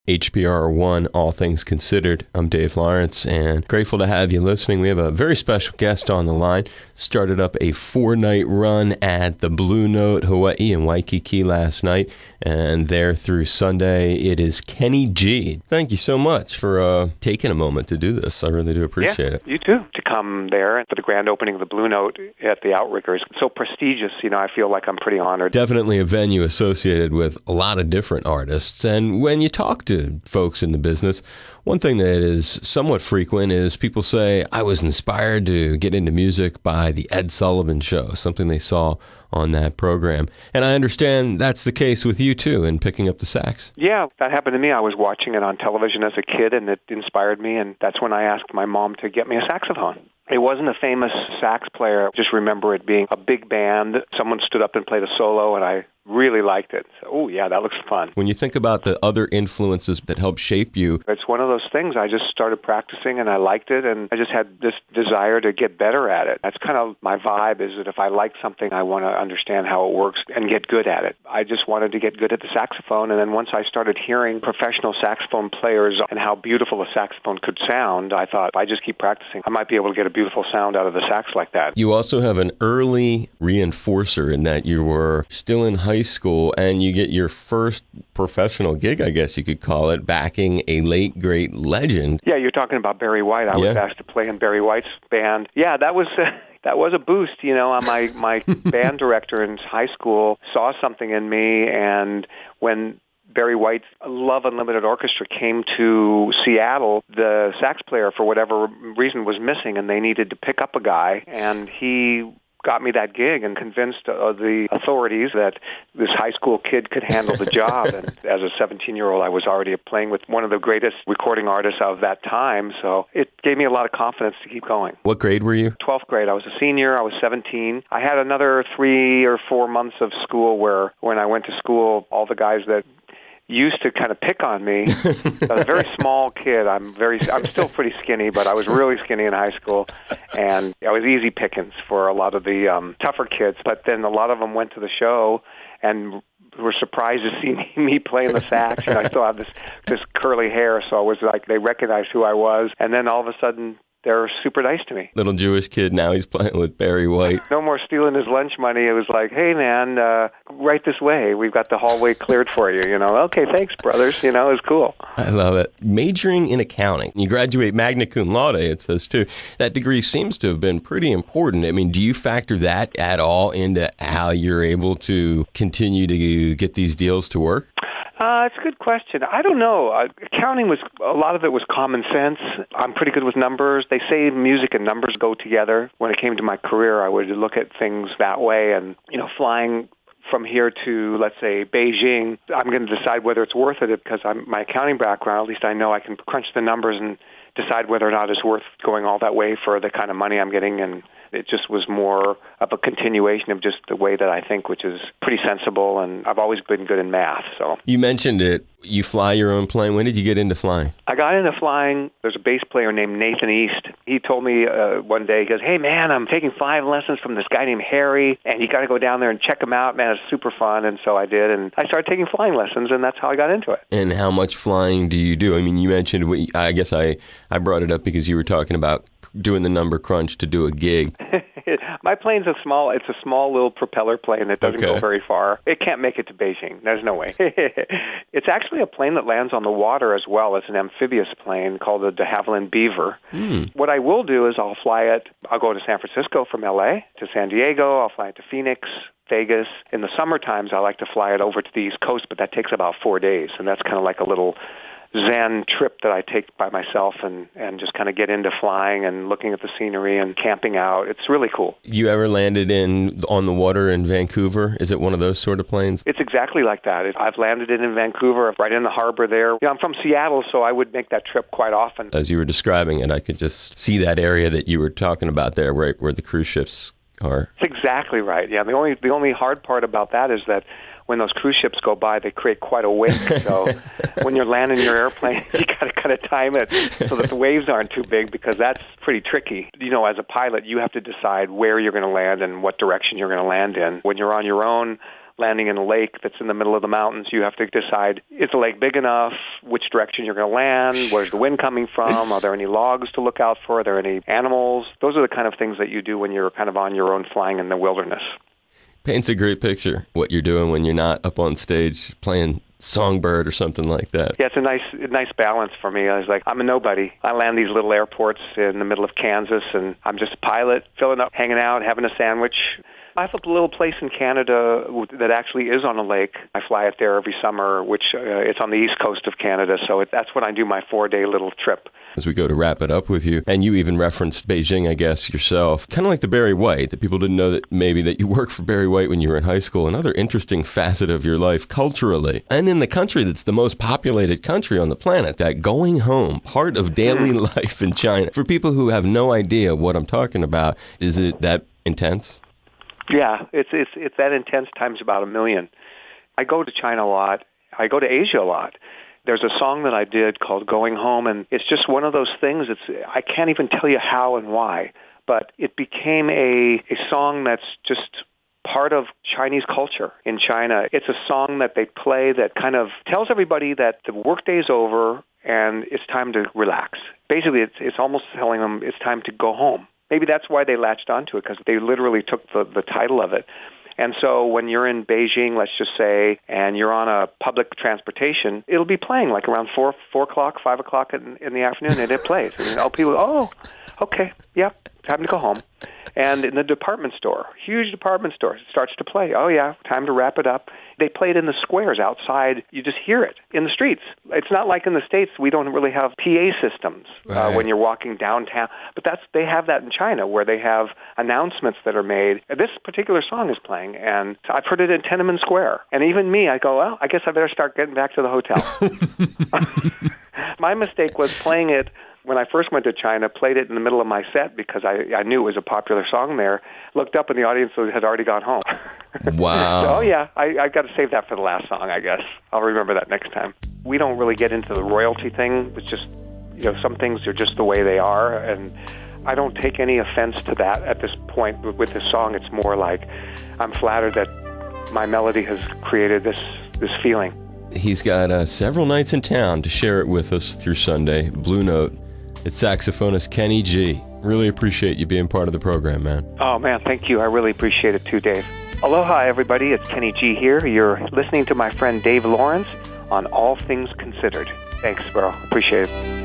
HBR1, All Things Considered. I'm Dave Lawrence, and grateful to have you listening. We have a very special guest on the line. Started up a 4-night run at the Blue Note, Hawaii in Waikiki last night, and there through Sunday, it is Kenny G. Thank you so much for taking a moment to do this. I really do appreciate it. You too. To come there for the grand opening of the Blue Note at the Outriggers. So prestigious, I feel like I'm pretty honored. Definitely a venue associated with a lot of different artists, and when you talk to folks in the business, one thing that is somewhat frequent is people say, I was inspired to get into music by the Ed Sullivan Show, something they saw on that program. And I understand that's the case with you, too, in picking up the sax. Yeah, that happened to me. I was watching it on television as a kid, and it inspired me, and that's when I asked my mom to get me a saxophone. It wasn't a famous sax player. I just remember it being a big band. Someone stood up and played a solo, and I really liked it. So, oh, yeah, that looks fun. When you think about the other influences that helped shape you, it's one of those things. I just started practicing, and I liked it, and I just had this desire to get better at it. That's kind of my vibe, is that if I like something, I want to understand how it works and get good at it. I just wanted to get good at the saxophone, and then once I started hearing professional saxophone players and how beautiful a saxophone could sound, I thought, if I just keep practicing, I might be able to get a beautiful sound out of the sax like that. You also have an early reinforcer in that you were still in high school and you get your first professional gig, I guess you could call it, backing a late, great legend. Yeah, you're talking about Barry White. I was asked to play in Barry White's band. Yeah, that was a boost. My band director in high school saw something in me, and when Barry White's Love Unlimited Orchestra came to Seattle, the sax player, for whatever reason, was missing, and they needed to pick up a guy, and he got me that gig and convinced the authorities that this high school kid could handle the job. And as a 17-year-old, I was already playing with one of the greatest recording artists of that time, so it gave me a lot of confidence to keep going. What grade were you? 12th grade. I was a senior. I was 17. I had another 3 or 4 months of school where when I went to school, all the guys that used to kind of pick on me. I was a very small kid. I'm still pretty skinny, but I was really skinny in high school, and I was easy pickings for a lot of the tougher kids. But then a lot of them went to the show and were surprised to see me playing the sax. I still have this curly hair, so it was like they recognized who I was. And then all of a sudden, they're super nice to me. Little Jewish kid, now he's playing with Barry White. No more stealing his lunch money. It was like, hey, man, right this way. We've got the hallway cleared for you. Okay, thanks, brothers. It was cool. I love it. Majoring in accounting. You graduate magna cum laude, it says, too. That degree seems to have been pretty important. I mean, do you factor that at all into how you're able to continue to get these deals to work? It's a good question. I don't know. Accounting a lot of it was common sense. I'm pretty good with numbers. They say music and numbers go together. When it came to my career, I would look at things that way. And, flying from here to, let's say, Beijing, I'm going to decide whether it's worth it because my accounting background, at least I know I can crunch the numbers and decide whether or not it's worth going all that way for the kind of money I'm getting. And it just was more of a continuation of just the way that I think, which is pretty sensible, and I've always been good in math. So you mentioned it. You fly your own plane. When did you get into flying? I got into flying. There's a bass player named Nathan East. He told me one day, he goes, hey, man, I'm taking flying lessons from this guy named Harry, and you got to go down there and check him out. Man, it's super fun. And so I did, and I started taking flying lessons, and that's how I got into it. And how much flying do you do? I mean, you mentioned, I guess I brought it up because you were talking about doing the number crunch to do a gig. My plane's it's a small little propeller plane that doesn't go very far. It can't make it to Beijing. There's no way. It's actually a plane that lands on the water as well. It's an amphibious plane called the de Havilland Beaver. What I will do is I'll go to San Francisco from L.A. to San Diego. I'll fly it to Phoenix, Vegas. In the summer times, I like to fly it over to the East Coast, but that takes about 4 days, and that's kind of like a little Zen trip that I take by myself and just kind of get into flying and looking at the scenery and camping out. It's really cool. You ever landed on the water in Vancouver? Is it one of those sort of planes? It's exactly like that. I've landed in Vancouver, right in the harbor there. I'm from Seattle, so I would make that trip quite often. As you were describing it, I could just see that area that you were talking about there, right where the cruise ships are. That's exactly right. Yeah, the only hard part about that is that when those cruise ships go by, they create quite a wake. So when you're landing your airplane, you got to kind of time it so that the waves aren't too big, because that's pretty tricky. As a pilot, you have to decide where you're going to land and what direction you're going to land in. When you're on your own, landing in a lake that's in the middle of the mountains. You have to decide, is the lake big enough? Which direction you're going to land? Where's the wind coming from? Are there any logs to look out for? Are there any animals? Those are the kind of things that you do when you're kind of on your own flying in the wilderness. Paints a great picture, what you're doing when you're not up on stage playing Songbird or something like that. Yeah, it's a nice balance for me. I was like, I'm a nobody. I land these little airports in the middle of Kansas, and I'm just a pilot, filling up, hanging out, having a sandwich. I have a little place in Canada that actually is on a lake. I fly it there every summer, which it's on the east coast of Canada, so that's when I do my 4-day little trip. As we go to wrap it up with you, and you even referenced Beijing, I guess, yourself, kind of like the Barry White, that people didn't know that maybe that you worked for Barry White when you were in high school, another interesting facet of your life culturally, and in the country that's the most populated country on the planet, that going home, part of daily life in China. For people who have no idea what I'm talking about, is it that intense? Yeah, it's that intense times about 1 million. I go to China a lot. I go to Asia a lot. There's a song that I did called Going Home, and it's just one of those things. I can't even tell you how and why, but it became a song that's just part of Chinese culture in China. It's a song that they play that kind of tells everybody that the workday's over and it's time to relax. Basically, it's almost telling them it's time to go home. Maybe that's why they latched onto it, because they literally took the title of it. And so when you're in Beijing, let's just say, and you're on a public transportation, it'll be playing like around 4 o'clock, 5 o'clock in the afternoon, and it plays. And people, okay, yep, time to go home. And in the department store, huge department store, it starts to play. Oh, yeah, time to wrap it up. They play it in the squares outside. You just hear it in the streets. It's not like in the States. We don't really have PA systems when you're walking downtown. But they have that in China, where they have announcements that are made. This particular song is playing, and I've heard it in Tiananmen Square. And even me, I go, well, I guess I better start getting back to the hotel. My mistake was playing it when I first went to China, played it in the middle of my set because I knew it was a popular song there, looked up and the audience had already gone home. Wow. So, I got to save that for the last song, I guess. I'll remember that next time. We don't really get into the royalty thing. It's just, some things are just the way they are, and I don't take any offense to that at this point with this song. It's more like I'm flattered that my melody has created this feeling. He's got several nights in town to share it with us through Sunday. Blue Note. It's saxophonist Kenny G. Really appreciate you being part of the program, man. Oh, man, thank you. I really appreciate it too, Dave. Aloha, everybody. It's Kenny G here. You're listening to my friend Dave Lawrence on All Things Considered. Thanks, bro. Appreciate it.